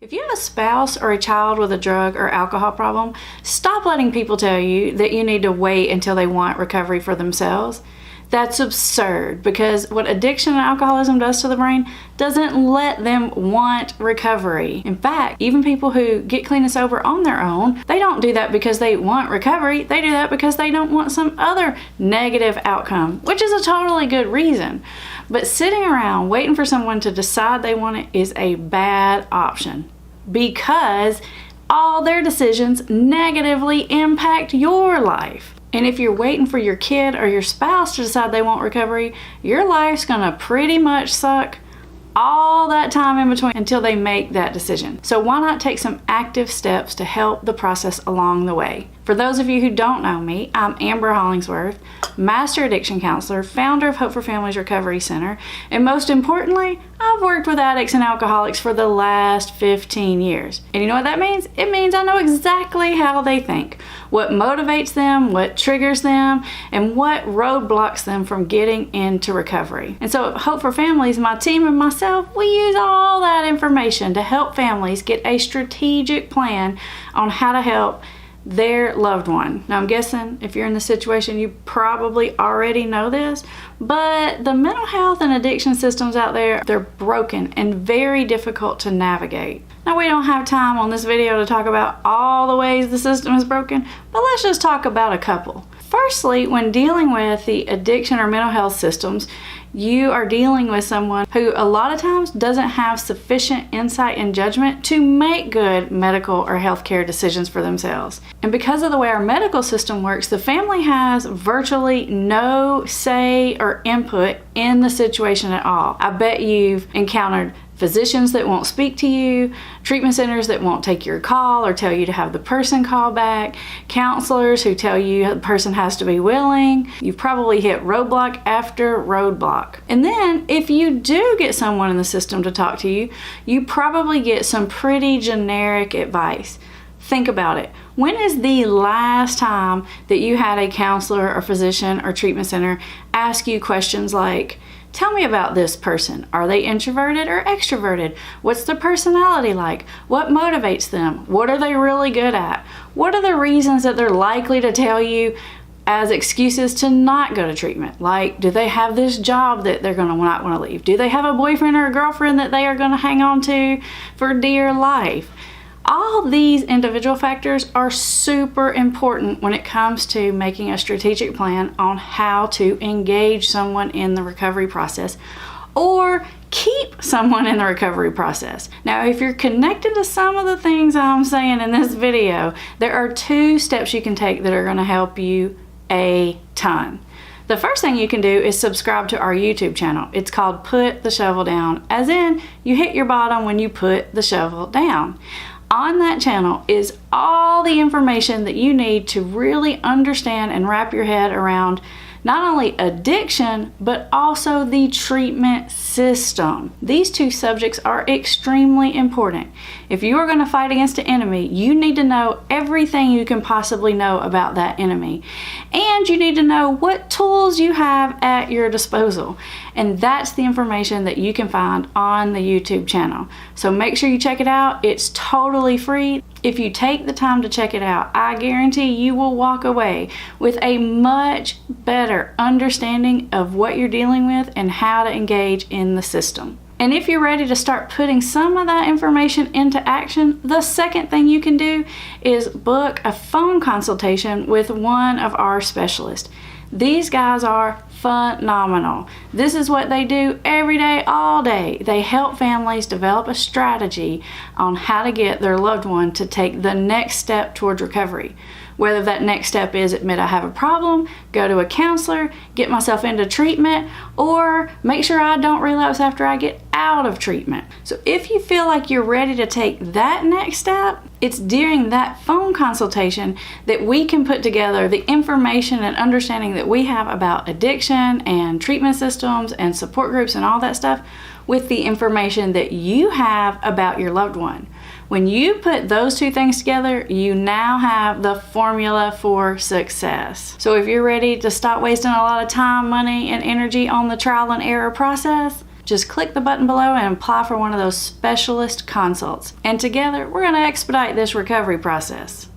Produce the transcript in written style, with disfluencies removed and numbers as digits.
If you have a spouse or a child with a drug or alcohol problem, stop letting people tell you that you need to wait until they want recovery for themselves. That's absurd, because what addiction and alcoholism does to the brain doesn't let them want recovery. In fact, even people who get clean and sober on their own, they don't do that because they want recovery. They do that because they don't want some other negative outcome, which is a totally good reason. But sitting around waiting for someone to decide they want it is a bad option, because all their decisions negatively impact your life. And if you're waiting for your kid or your spouse to decide they want recovery, your life's gonna pretty much suck all that time in between until they make that decision. So why not take some active steps to help the process along the way? For those of you who don't know me, I'm Amber Hollingsworth, Master Addiction Counselor, founder of Hope for Families Recovery Center, and most importantly, I've worked with addicts and alcoholics for the last 15 years. And you know what that means? It means I know exactly how they think, what motivates them, what triggers them, and what roadblocks them from getting into recovery. And so at Hope for Families, my team and myself, we use all that information to help families get a strategic plan on how to help their loved one. Now I'm guessing if you're in this situation, you probably already know this, but the mental health and addiction systems out there, they're broken and very difficult to navigate. Now we don't have time on this video to talk about all the ways the system is broken, but let's just talk about a couple. Firstly, when dealing with the addiction or mental health systems, you are dealing with someone who a lot of times doesn't have sufficient insight and judgment to make good medical or healthcare decisions for themselves. And because of the way our medical system works, the family has virtually no say or input in the situation at all. I bet you've encountered physicians that won't speak to you, treatment centers that won't take your call or tell you to have the person call back, counselors who tell you the person has to be willing. You've probably hit roadblock after roadblock. And then if you do get someone in the system to talk to you, you probably get some pretty generic advice. Think about it. When is the last time that you had a counselor or physician or treatment center ask you questions like, tell me about this person. Are they introverted or extroverted? What's their personality like? What motivates them? What are they really good at? What are the reasons that they're likely to tell you as excuses to not go to treatment? Like, do they have this job that they're gonna not wanna leave? Do they have a boyfriend or a girlfriend that they are gonna hang on to for dear life? All these individual factors are super important when it comes to making a strategic plan on how to engage someone in the recovery process or keep someone in the recovery process. Now, if you're connected to some of the things I'm saying in this video, there are 2 steps you can take that are going to help you a ton. The first thing you can do is subscribe to our YouTube channel. It's called Put the Shovel Down, as in you hit your bottom when you put the shovel down. On that channel is all the information that you need to really understand and wrap your head around not only addiction, but also the treatment system. These 2 subjects are extremely important. If you are going to fight against an enemy, you need to know everything you can possibly know about that enemy. And you need to know what tools you have at your disposal. And that's the information that you can find on the YouTube channel. So make sure you check it out. It's totally free. If you take the time to check it out, I guarantee you will walk away with a much better understanding of what you're dealing with and how to engage in the system. And if you're ready to start putting some of that information into action, the second thing you can do is book a phone consultation with one of our specialists. These guys are phenomenal. This is what they do every day, all day. They help families develop a strategy on how to get their loved one to take the next step towards recovery. Whether that next step is admit I have a problem, go to a counselor, get myself into treatment, or make sure I don't relapse after I get out of treatment. So if you feel like you're ready to take that next step, it's during that phone consultation that we can put together the information and understanding that we have about addiction and treatment systems and support groups and all that stuff with the information that you have about your loved one. When you put those 2 things together, you now have the formula for success. So if you're ready to stop wasting a lot of time, money, and energy on the trial and error process, Just click the button below and apply for one of those specialist consults. And together, we're going to expedite this recovery process.